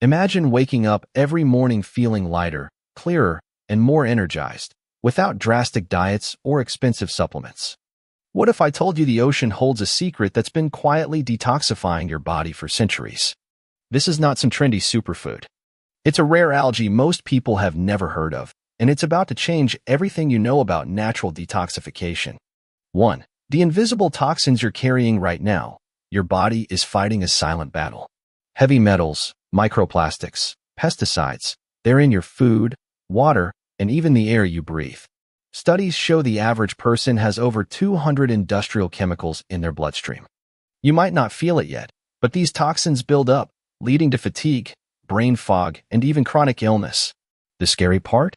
Imagine waking up every morning feeling lighter, clearer, and more energized, without drastic diets or expensive supplements. What if I told you the ocean holds a secret that's been quietly detoxifying your body for centuries? This is not some trendy superfood. It's a rare algae most people have never heard of, and it's about to change everything you know about natural detoxification. 1. The invisible toxins you're carrying right now. Your body is fighting a silent battle. Heavy metals, microplastics, pesticides, they're in your food, water, and even the air you breathe. Studies show the average person has over 200 industrial chemicals in their bloodstream. You might not feel it yet, but these toxins build up, leading to fatigue, brain fog, and even chronic illness. The scary part?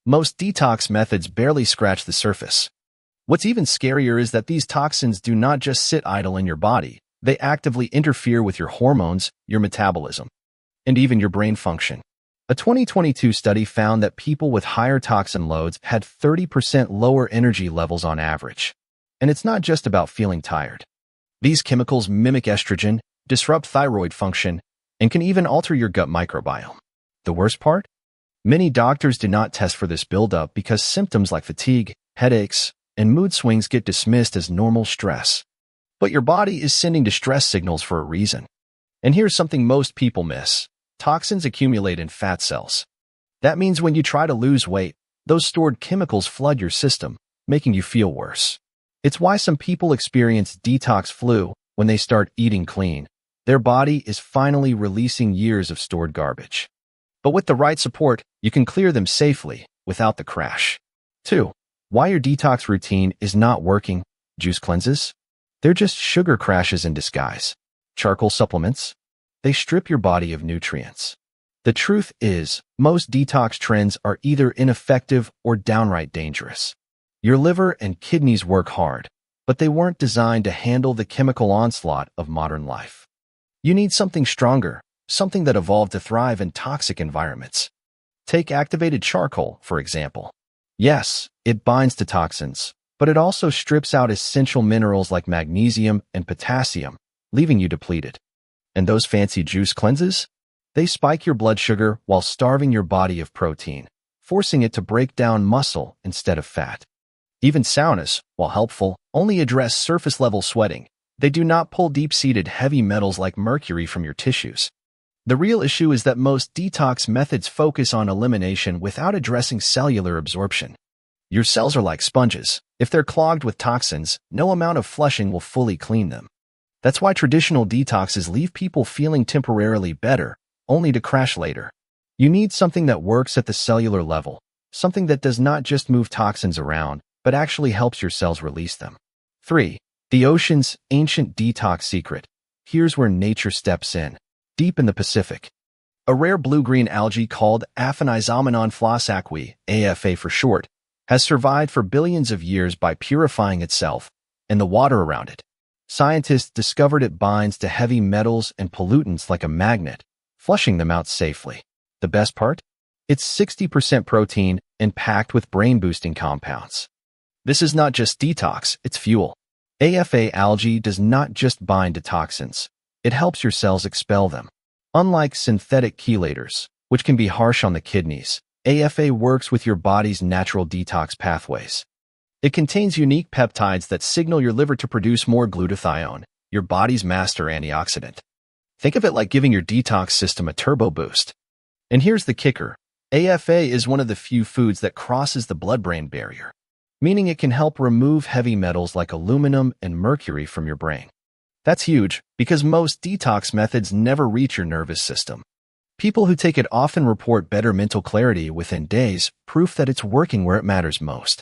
Most detox methods barely scratch the surface. What's even scarier is that these toxins do not just sit idle in your body, they actively interfere with your hormones, your metabolism, and even your brain function. A 2022 study found that people with higher toxin loads had 30% lower energy levels on average. And it's not just about feeling tired. These chemicals mimic estrogen, disrupt thyroid function, and can even alter your gut microbiome. The worst part? Many doctors do not test for this buildup because symptoms like fatigue, headaches, and mood swings get dismissed as normal stress. But your body is sending distress signals for a reason. And here's something most people miss. Toxins accumulate in fat cells. That means when you try to lose weight, those stored chemicals flood your system, making you feel worse. It's why some people experience detox flu when they start eating clean. Their body is finally releasing years of stored garbage. But with the right support, you can clear them safely without the crash. 2. Why your detox routine is not working. Juice cleanses? They're just sugar crashes in disguise. Charcoal supplements? They strip your body of nutrients. The truth is, most detox trends are either ineffective or downright dangerous. Your liver and kidneys work hard, but they weren't designed to handle the chemical onslaught of modern life. You need something stronger, something that evolved to thrive in toxic environments. Take activated charcoal, for example. Yes, it binds to toxins, but it also strips out essential minerals like magnesium and potassium, leaving you depleted. And those fancy juice cleanses? They spike your blood sugar while starving your body of protein, forcing it to break down muscle instead of fat. Even saunas, while helpful, only address surface-level sweating. They do not pull deep-seated heavy metals like mercury from your tissues. The real issue is that most detox methods focus on elimination without addressing cellular absorption. Your cells are like sponges. If they're clogged with toxins, no amount of flushing will fully clean them. That's why traditional detoxes leave people feeling temporarily better, only to crash later. You need something that works at the cellular level, something that does not just move toxins around, but actually helps your cells release them. 3. The ocean's ancient detox secret. Here's where nature steps in. Deep in the Pacific, a rare blue-green algae called Aphanizomenon flossacui, AFA for short, has survived for billions of years by purifying itself and the water around it. Scientists discovered it binds to heavy metals and pollutants like a magnet, flushing them out safely. The best part? It's 60% protein and packed with brain-boosting compounds. This is not just detox, it's fuel. AFA algae does not just bind to toxins. It helps your cells expel them. Unlike synthetic chelators, which can be harsh on the kidneys, AFA works with your body's natural detox pathways. It contains unique peptides that signal your liver to produce more glutathione, your body's master antioxidant. Think of it like giving your detox system a turbo boost. And here's the kicker. AFA is one of the few foods that crosses the blood-brain barrier, meaning it can help remove heavy metals like aluminum and mercury from your brain. That's huge because most detox methods never reach your nervous system. People who take it often report better mental clarity within days, proof that it's working where it matters most.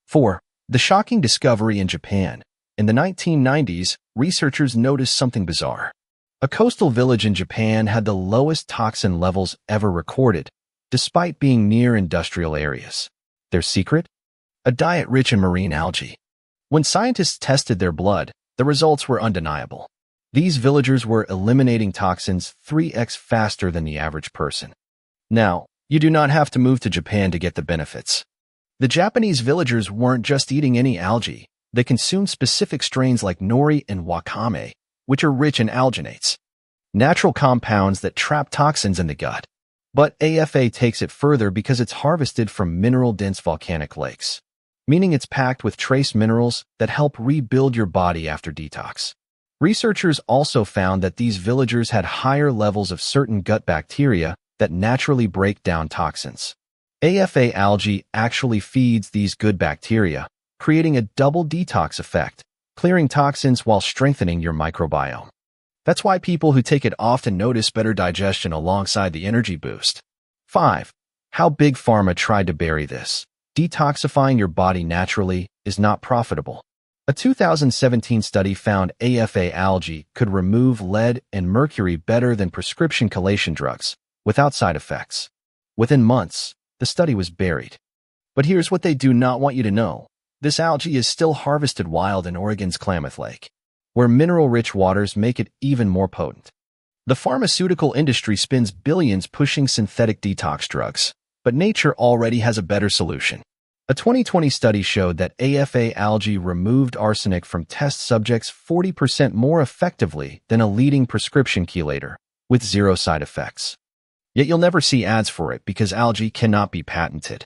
4. The shocking discovery in Japan. In the 1990s, researchers noticed something bizarre. A coastal village in Japan had the lowest toxin levels ever recorded, despite being near industrial areas. Their secret? A diet rich in marine algae. When scientists tested their blood, the results were undeniable. These villagers were eliminating toxins 3x faster than the average person. Now, you do not have to move to Japan to get the benefits. The Japanese villagers weren't just eating any algae. They consumed specific strains like nori and wakame, which are rich in alginates. natural compounds that trap toxins in the gut. But AFA takes it further because it's harvested from mineral-dense volcanic lakes, meaning it's packed with trace minerals that help rebuild your body after detox. Researchers also found that these villagers had higher levels of certain gut bacteria that naturally break down toxins. AFA algae actually feeds these good bacteria, creating a double detox effect, clearing toxins while strengthening your microbiome. That's why people who take it often notice better digestion alongside the energy boost. 5. How Big Pharma tried to bury this. Detoxifying your body naturally is not profitable. A 2017 study found AFA algae could remove lead and mercury better than prescription chelation drugs, without side effects. Within months, the study was buried. But here's what they do not want you to know. This algae is still harvested wild in Oregon's Klamath Lake, where mineral-rich waters make it even more potent. The pharmaceutical industry spends billions pushing synthetic detox drugs, but nature already has a better solution. A 2020 study showed that AFA algae removed arsenic from test subjects 40% more effectively than a leading prescription chelator, with zero side effects. Yet you'll never see ads for it because algae cannot be patented.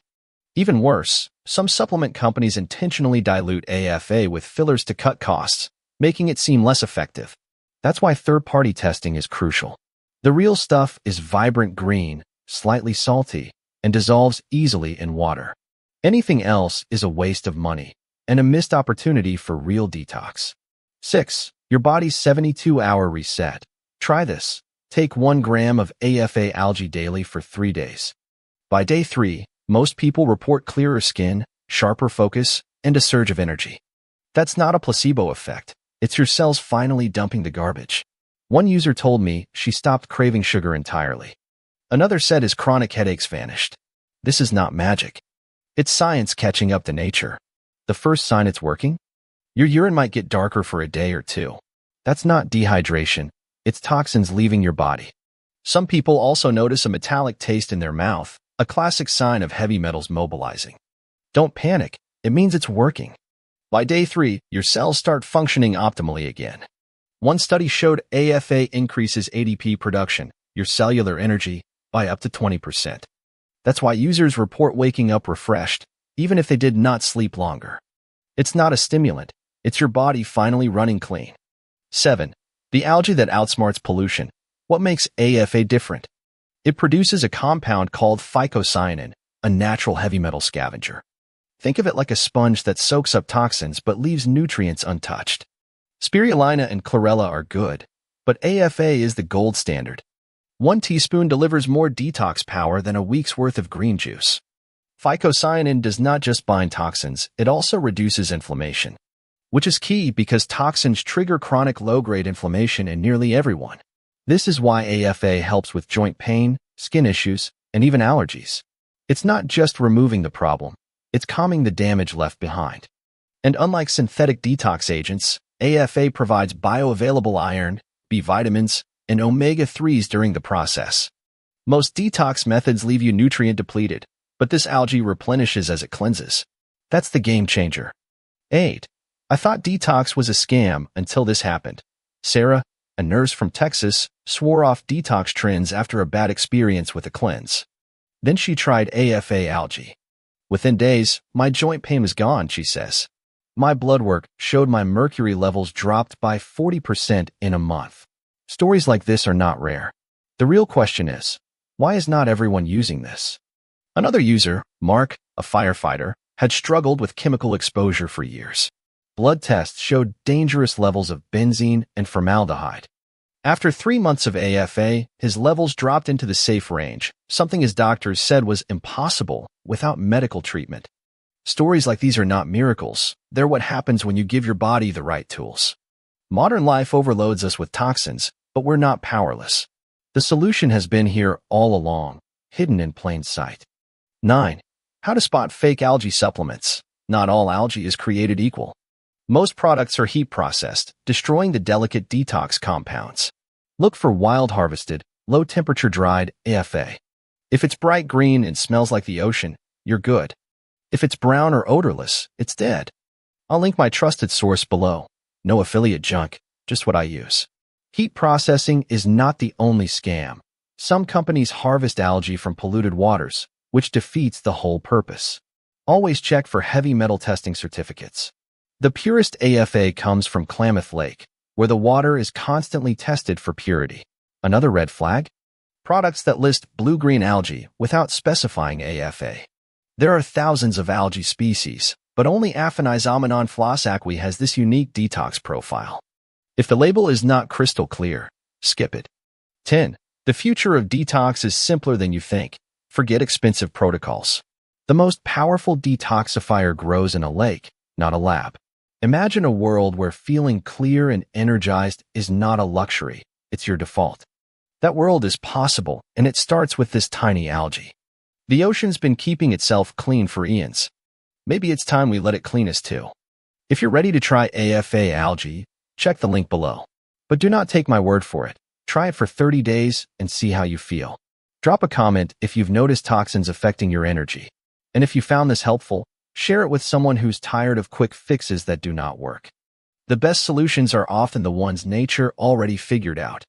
Even worse, some supplement companies intentionally dilute AFA with fillers to cut costs, making it seem less effective. That's why third-party testing is crucial. The real stuff is vibrant green, slightly salty, and dissolves easily in water. Anything else is a waste of money and a missed opportunity for real detox. 6. Your body's 72-hour reset. Try this. Take 1 gram of AFA algae daily for 3 days. By day 3, most people report clearer skin, sharper focus, and a surge of energy. That's not a placebo effect. It's your cells finally dumping the garbage. One user told me she stopped craving sugar entirely. Another said his chronic headaches vanished. This is not magic. It's science catching up to nature. The first sign it's working? Your urine might get darker for a day or 2. That's not dehydration. It's toxins leaving your body. Some people also notice a metallic taste in their mouth, a classic sign of heavy metals mobilizing. Don't panic. It means it's working. By day 3, your cells start functioning optimally again. One study showed AFA increases ADP production, your cellular energy, by up to 20%. That's why users report waking up refreshed, even if they did not sleep longer. It's not a stimulant. It's your body finally running clean. 7. The algae that outsmarts pollution. What makes AFA different? It produces a compound called phycocyanin, a natural heavy metal scavenger. Think of it like a sponge that soaks up toxins but leaves nutrients untouched. Spirulina and chlorella are good, but AFA is the gold standard. 1 teaspoon delivers more detox power than a week's worth of green juice. Phycocyanin does not just bind toxins, it also reduces inflammation, which is key because toxins trigger chronic low-grade inflammation in nearly everyone. This is why AFA helps with joint pain, skin issues, and even allergies. It's not just removing the problem, it's calming the damage left behind. And unlike synthetic detox agents, AFA provides bioavailable iron, B vitamins, and omega-3s during the process. Most detox methods leave you nutrient depleted, but this algae replenishes as it cleanses. That's the game changer. 8. I thought detox was a scam until this happened. Sarah, a nurse from Texas, swore off detox trends after a bad experience with a cleanse. Then she tried AFA algae. Within days, my joint pain was gone, she says. My blood work showed my mercury levels dropped by 40% in a month. Stories like this are not rare. The real question is, why is not everyone using this? Another user, Mark, a firefighter, had struggled with chemical exposure for years. Blood tests showed dangerous levels of benzene and formaldehyde. After 3 months of AFA, his levels dropped into the safe range, something his doctors said was impossible without medical treatment. Stories like these are not miracles. They're what happens when you give your body the right tools. Modern life overloads us with toxins, but we're not powerless. The solution has been here all along, hidden in plain sight. 9. How to spot fake algae supplements. Not all algae is created equal. Most products are heat processed, destroying the delicate detox compounds. Look for wild harvested, low-temperature dried AFA. If it's bright green and smells like the ocean, you're good. If it's brown or odorless, it's dead. I'll link my trusted source below. No affiliate junk, just what I use. Heat processing is not the only scam. Some companies harvest algae from polluted waters, which defeats the whole purpose. Always check for heavy metal testing certificates. The purest AFA comes from Klamath Lake, where the water is constantly tested for purity. Another red flag? Products that list blue-green algae without specifying AFA. There are thousands of algae species, but only Aphanizomenon flossacui has this unique detox profile. If the label is not crystal clear, skip it. 10. The future of detox is simpler than you think. Forget expensive protocols. The most powerful detoxifier grows in a lake, not a lab. Imagine a world where feeling clear and energized is not a luxury, it's your default. That world is possible, and it starts with this tiny algae. The ocean's been keeping itself clean for eons. Maybe it's time we let it clean us too. If you're ready to try AFA algae, check the link below. But do not take my word for it. Try it for 30 days and see how you feel. Drop a comment if you've noticed toxins affecting your energy. And if you found this helpful, share it with someone who's tired of quick fixes that do not work. The best solutions are often the ones nature already figured out.